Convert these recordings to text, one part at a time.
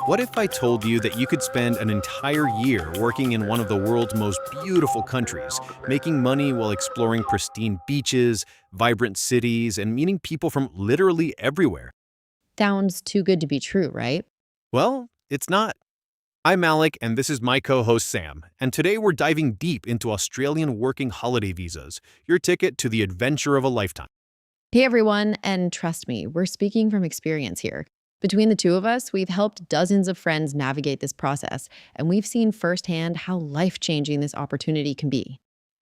What if I told you that you could spend an entire year working in one of the world's most beautiful countries, making money while exploring pristine beaches, vibrant cities, and meeting people from literally everywhere? Sounds too good to be true, right? Well, it's not. I'm Alec, and this is my co host Sam, and today we're diving deep into Australian working holiday visas, your ticket to the adventure of a lifetime. Hey everyone, and trust me, we're speaking from experience here. Between the two of us, we've helped dozens of friends navigate this process, and we've seen firsthand how life changing this opportunity can be.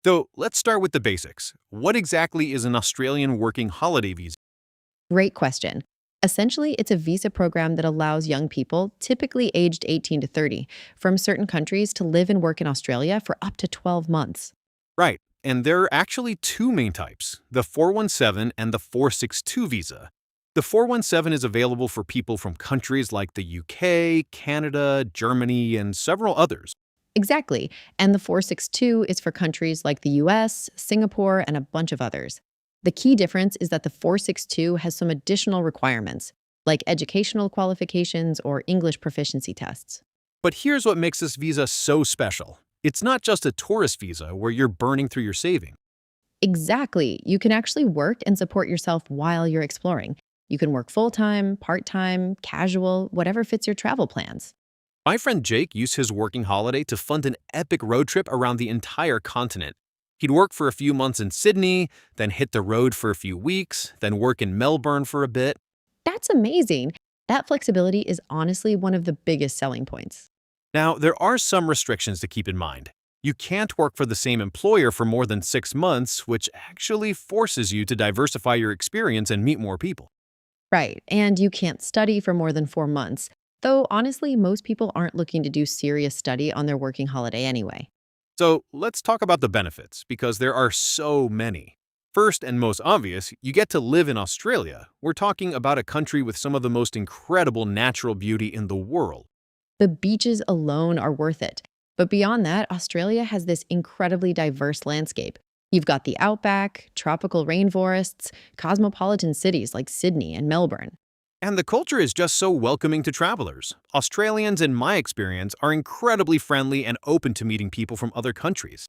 So let's start with the basics. What exactly is an Australian working holiday visa? Great question. Essentially, it's a visa program that allows young people, typically aged 18 to 30, from certain countries to live and work in Australia for up to 12 months. Right, and there are actually two main types, the 417 and the 462 visa. The 417 is available for people from countries like the UK, Canada, Germany, and several others. Exactly. And the 462 is for countries like the US, Singapore, and a bunch of others. The key difference is that the 462 has some additional requirements, like educational qualifications or English proficiency tests. But here's what makes this visa so special. It's not just a tourist visa where you're burning through your savings. Exactly. You can actually work and support yourself while you're exploring. You can work full time, part time, casual, whatever fits your travel plans. My friend Jake used his working holiday to fund an epic road trip around the entire continent. He'd work for a few months in Sydney, then hit the road for a few weeks, then work in Melbourne for a bit. That's amazing. That flexibility is honestly one of the biggest selling points. Now, there are some restrictions to keep in mind. You can't work for the same employer for more than 6 months, which actually forces you to diversify your experience and meet more people. Right. And you can't study for more than 4 months. Though, honestly, most people aren't looking to do serious study on their working holiday anyway. So, let's talk about the benefits, because there are so many. First and most obvious, you get to live in Australia. We're talking about a country with some of the most incredible natural beauty in the world. The beaches alone are worth it. But beyond that, Australia has this incredibly diverse landscape. You've got the outback, tropical rainforests, cosmopolitan cities like Sydney and Melbourne. And the culture is just so welcoming to travelers. Australians, in my experience, are incredibly friendly and open to meeting people from other countries.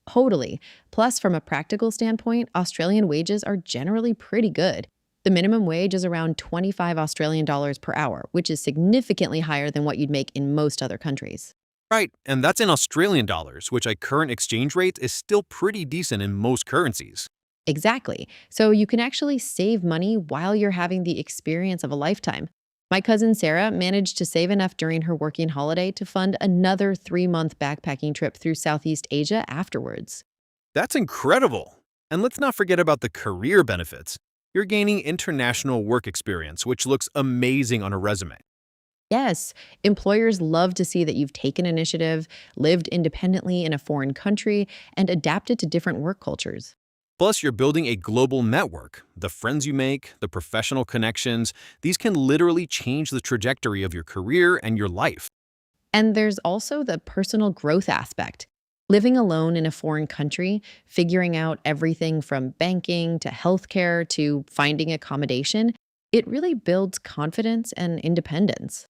Totally. Plus, from a practical standpoint, Australian wages are generally pretty good. The minimum wage is around 25 Australian dollars per hour, which is significantly higher than what you'd make in most other countries. Right, and that's in Australian dollars, which at current exchange rates is still pretty decent in most currencies. Exactly. So you can actually save money while you're having the experience of a lifetime. My cousin Sarah managed to save enough during her working holiday to fund another 3 month backpacking trip through Southeast Asia afterwards. That's incredible! And let's not forget about the career benefits. You're gaining international work experience, which looks amazing on a resume. Yes, employers love to see that you've taken initiative, lived independently in a foreign country, and adapted to different work cultures. Plus, you're building a global network. The friends you make, the professional connections, these can literally change the trajectory of your career and your life. And there's also the personal growth aspect. Living alone in a foreign country, figuring out everything from banking to healthcare to finding accommodation, it really builds confidence and independence.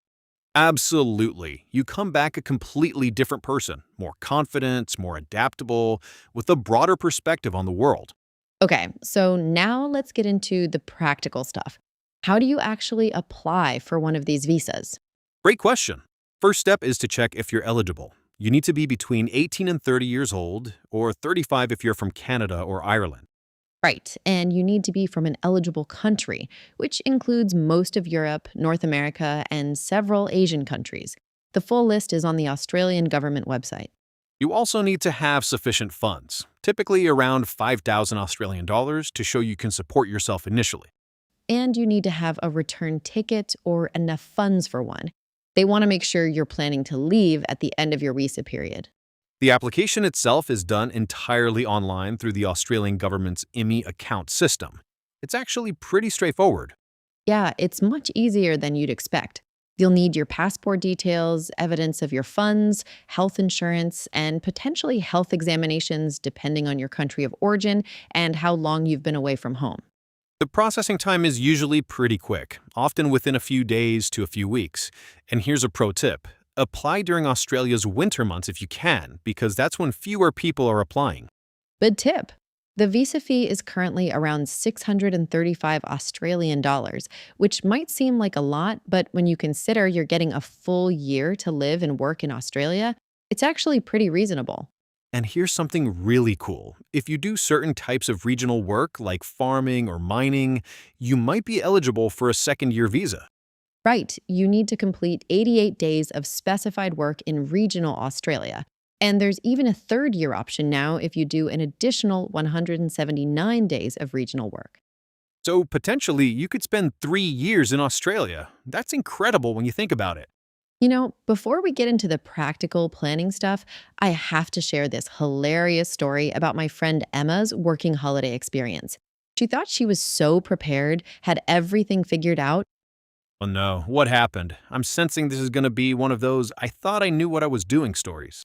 Absolutely. You come back a completely different person, more confident, more adaptable, with a broader perspective on the world. Okay, so now let's get into the practical stuff. How do you actually apply for one of these visas? Great question. First step is to check if you're eligible. You need to be between 18 and 30 years old, or 35 if you're from Canada or Ireland. Right, and you need to be from an eligible country, which includes most of Europe, North America, and several Asian countries. The full list is on the Australian government website. You also need to have sufficient funds, typically around 5,000 Australian dollars, to show you can support yourself initially. And you need to have a return ticket or enough funds for one. They want to make sure you're planning to leave at the end of your visa period. The application itself is done entirely online through the Australian government's IMI account system. It's actually pretty straightforward. Yeah, it's much easier than you'd expect. You'll need your passport details, evidence of your funds, health insurance, and potentially health examinations depending on your country of origin and how long you've been away from home. The processing time is usually pretty quick, often within a few days to a few weeks. And here's a pro tip: apply during Australia's winter months if you can, because that's when fewer people are applying. Good tip. The visa fee is currently around 635 Australian dollars, which might seem like a lot, but when you consider you're getting a full year to live and work in Australia, it's actually pretty reasonable. And here's something really cool. If you do certain types of regional work, like farming or mining, you might be eligible for a second year visa. Right, you need to complete 88 days of specified work in regional Australia. And there's even a third year option now if you do an additional 179 days of regional work. So potentially, you could spend 3 years in Australia. That's incredible when you think about it. Before we get into the practical planning stuff, I have to share this hilarious story about my friend Emma's working holiday experience. She thought she was so prepared, had everything figured out. Oh no, what happened? I'm sensing this is going to be one of those I thought I knew what I was doing stories.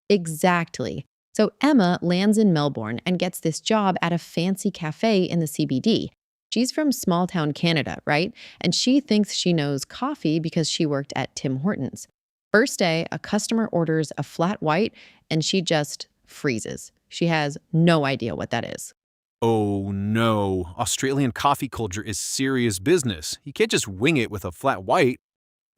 Exactly. So Emma lands in Melbourne and gets this job at a fancy cafe in the CBD. She's from small town Canada, right? And she thinks she knows coffee because she worked at Tim Hortons. First day, a customer orders a flat white and she just freezes. She has no idea what that is, Oh no, Australian coffee culture is serious business. You can't just wing it with a flat white.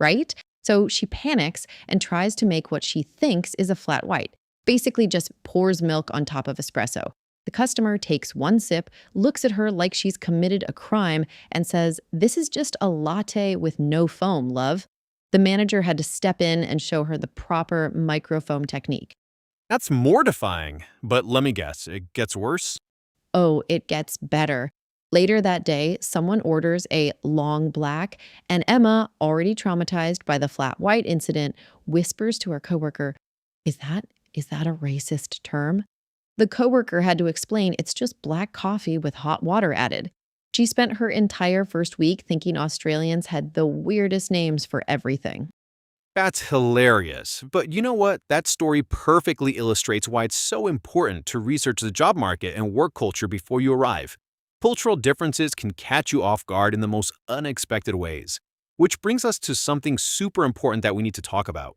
right? So she panics and tries to make what she thinks is a flat white. Basically, just pours milk on top of espresso. The customer takes one sip, looks at her like she's committed a crime, and says, "This is just a latte with no foam, love." The manager had to step in and show her the proper microfoam technique. That's mortifying. But let me guess, it gets worse? Oh, it gets better. Later that day, someone orders a long black, and Emma, already traumatized by the flat white incident, whispers to her coworker, "Is that a racist term?" The coworker had to explain it's just black coffee with hot water added. She spent her entire first week thinking Australians had the weirdest names for everything. That's hilarious. But you know what? That story perfectly illustrates why it's so important to research the job market and work culture before you arrive. Cultural differences can catch you off guard in the most unexpected ways. Which brings us to something super important that we need to talk about: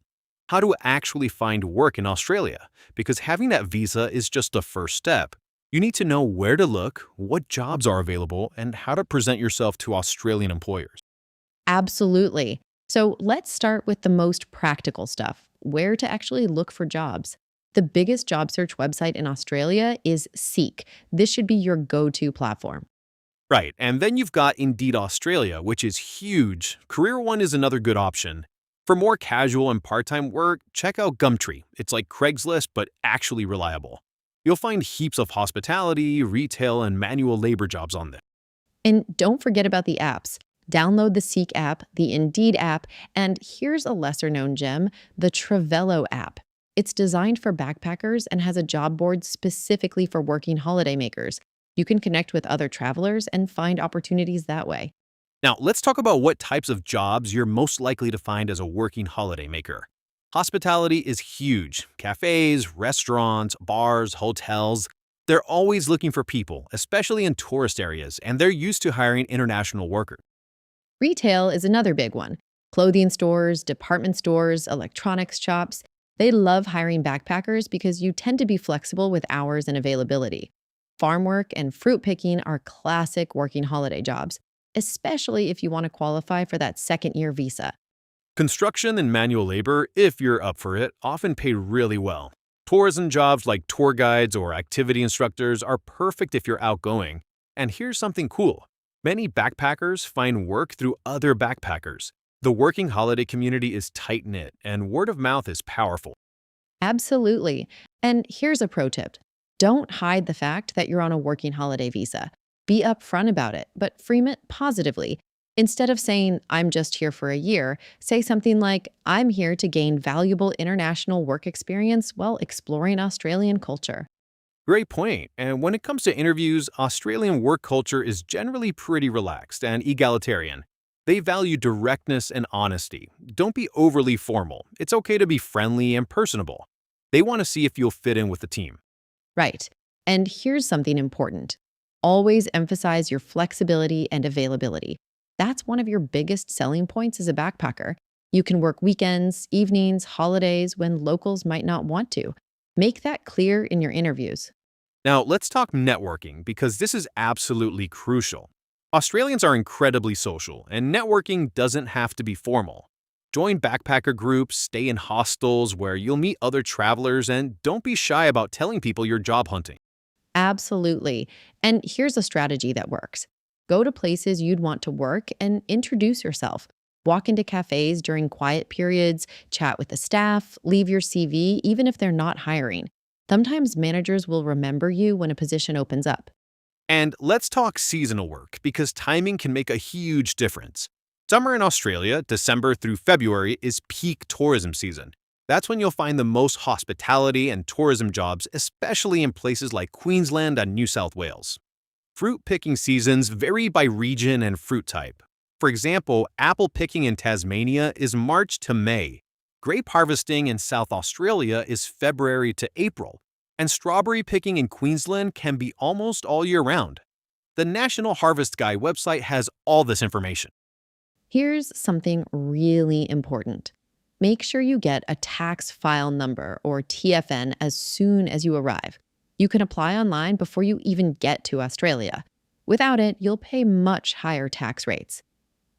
how to actually find work in Australia. Because having that visa is just the first step. You need to know where to look, what jobs are available, and how to present yourself to Australian employers. Absolutely. So let's start with the most practical stuff: where to actually look for jobs. The biggest job search website in Australia is Seek. This should be your go to platform. Right, and then you've got Indeed Australia, which is huge. Career One is another good option. For more casual and part-time work, check out Gumtree. It's like Craigslist, but actually reliable. You'll find heaps of hospitality, retail, and manual labor jobs on there. And don't forget about the apps. Download the Seek app, the Indeed app, and here's a lesser known gem: the Travello app. It's designed for backpackers and has a job board specifically for working holidaymakers. You can connect with other travelers and find opportunities that way. Now, let's talk about what types of jobs you're most likely to find as a working holidaymaker. Hospitality is huge. Cafes, restaurants, bars, hotels. They're always looking for people, especially in tourist areas, and they're used to hiring international workers. Retail is another big one. Clothing stores, department stores, electronics shops. They love hiring backpackers because you tend to be flexible with hours and availability. Farm work and fruit picking are classic working holiday jobs, especially if you want to qualify for that second year visa. Construction and manual labor, if you're up for it, often pay really well. Tourism jobs like tour guides or activity instructors are perfect if you're outgoing. And here's something cool: many backpackers find work through other backpackers. The working holiday community is tight knit, and word of mouth is powerful. Absolutely. And here's a pro tip: don't hide the fact that you're on a working holiday visa. Be upfront about it, but frame it positively. Instead of saying, "I'm just here for a year," say something like, "I'm here to gain valuable international work experience while exploring Australian culture." Great point. And when it comes to interviews, Australian work culture is generally pretty relaxed and egalitarian. They value directness and honesty. Don't be overly formal. It's okay to be friendly and personable. They want to see if you'll fit in with the team. Right. And here's something important: Always emphasize your flexibility and availability. That's one of your biggest selling points as a backpacker. You can work weekends, evenings, holidays when locals might not want to. Make that clear in your interviews. Now, let's talk networking because this is absolutely crucial. Australians are incredibly social, and networking doesn't have to be formal. Join backpacker groups, stay in hostels where you'll meet other travelers, and don't be shy about telling people you're job hunting. Absolutely. And here's a strategy that works. Go to places you'd want to work and introduce yourself. Walk into cafes during quiet periods, chat with the staff, leave your CV, even if they're not hiring. Sometimes managers will remember you when a position opens up. And let's talk seasonal work because timing can make a huge difference. Summer in Australia, December through February, is peak tourism season. That's when you'll find the most hospitality and tourism jobs, especially in places like Queensland and New South Wales. Fruit picking seasons vary by region and fruit type. For example, apple picking in Tasmania is March to May. Grape harvesting in South Australia is February to April. And strawberry picking in Queensland can be almost all year round. The National Harvest Guide website has all this information. Here's something really important. Make sure you get a tax file number or TFN as soon as you arrive. You can apply online before you even get to Australia. Without it, you'll pay much higher tax rates.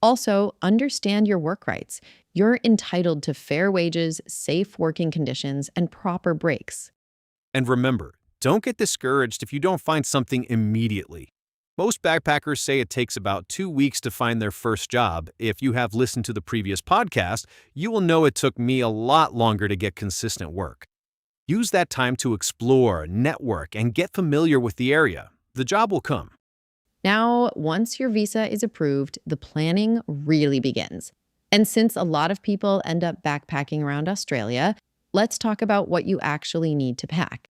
Also, understand your work rights. You're entitled to fair wages, safe working conditions, and proper breaks. And remember, don't get discouraged if you don't find something immediately. Most backpackers say it takes about 2 weeks to find their first job. If you have listened to the previous podcast, you will know it took me a lot longer to get consistent work. Use that time to explore, network, and get familiar with the area. The job will come. Now, once your visa is approved, the planning really begins. And since a lot of people end up backpacking around Australia, let's talk about what you actually need to pack.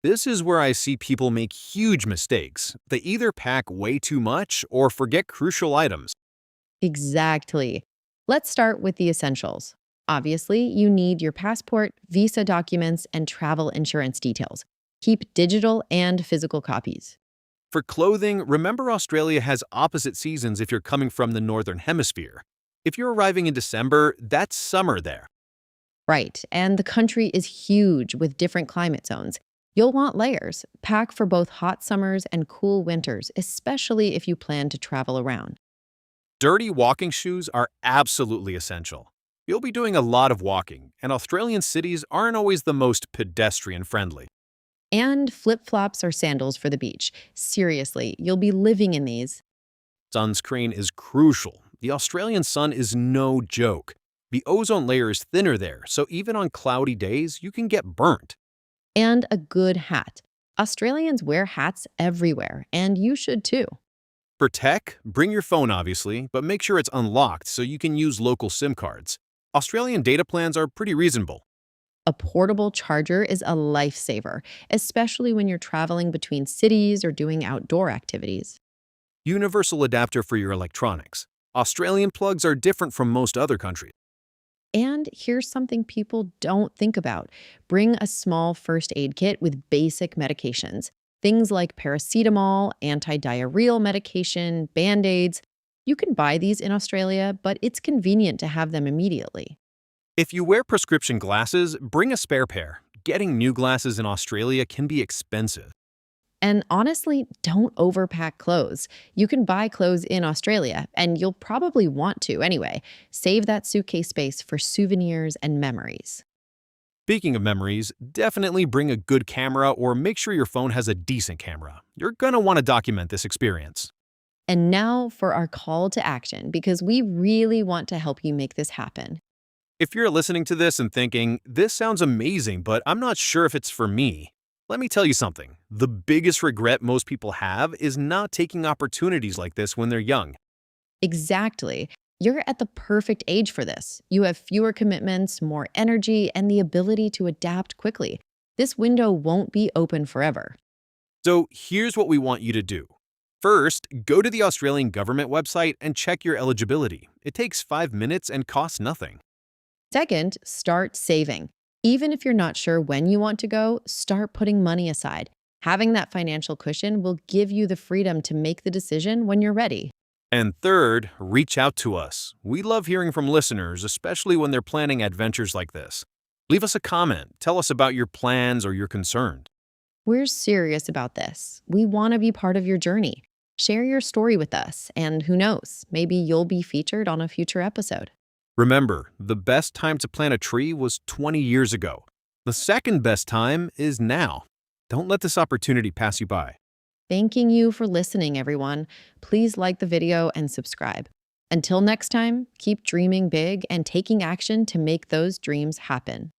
This is where I see people make huge mistakes. They either pack way too much or forget crucial items. Exactly. Let's start with the essentials. Obviously, you need your passport, visa documents, and travel insurance details. Keep digital and physical copies. For clothing, remember Australia has opposite seasons if you're coming from the Northern Hemisphere. If you're arriving in December, that's summer there. Right, and the country is huge with different climate zones. You'll want layers. Pack for both hot summers and cool winters, especially if you plan to travel around. Dirty walking shoes are absolutely essential. You'll be doing a lot of walking, and Australian cities aren't always the most pedestrian friendly. And flip-flops or sandals for the beach. Seriously, you'll be living in these. Sunscreen is crucial. The Australian sun is no joke. The ozone layer is thinner there, so even on cloudy days, you can get burnt. And a good hat. Australians wear hats everywhere, and you should too. For tech, bring your phone obviously, but make sure it's unlocked so you can use local SIM cards. Australian data plans are pretty reasonable. A portable charger is a lifesaver, especially when you're traveling between cities or doing outdoor activities. Universal adapter for your electronics. Australian plugs are different from most other countries. And here's something people don't think about. Bring a small first aid kit with basic medications. Things like paracetamol, antidiarrheal medication, band-aids. You can buy these in Australia, but it's convenient to have them immediately. If you wear prescription glasses, bring a spare pair. Getting new glasses in Australia can be expensive. And honestly, don't overpack clothes. You can buy clothes in Australia, and you'll probably want to anyway. Save that suitcase space for souvenirs and memories. Speaking of memories, definitely bring a good camera or make sure your phone has a decent camera. You're gonna want to document this experience. And now for our call to action, because we really want to help you make this happen. If you're listening to this and thinking, this sounds amazing, but I'm not sure if it's for me, let me tell you something. The biggest regret most people have is not taking opportunities like this when they're young. Exactly. You're at the perfect age for this. You have fewer commitments, more energy, and the ability to adapt quickly. This window won't be open forever. So here's what we want you to do. First, go to the Australian government website and check your eligibility. It takes 5 minutes and costs nothing. Second, start saving. Even if you're not sure when you want to go, start putting money aside. Having that financial cushion will give you the freedom to make the decision when you're ready. And third, reach out to us. We love hearing from listeners, especially when they're planning adventures like this. Leave us a comment, tell us about your plans or your concerns. We're serious about this. We want to be part of your journey. Share your story with us, and who knows, maybe you'll be featured on a future episode. Remember, the best time to plant a tree was 20 years ago. The second best time is now. Don't let this opportunity pass you by. Thanking you for listening, everyone. Please like the video and subscribe. Until next time, keep dreaming big and taking action to make those dreams happen.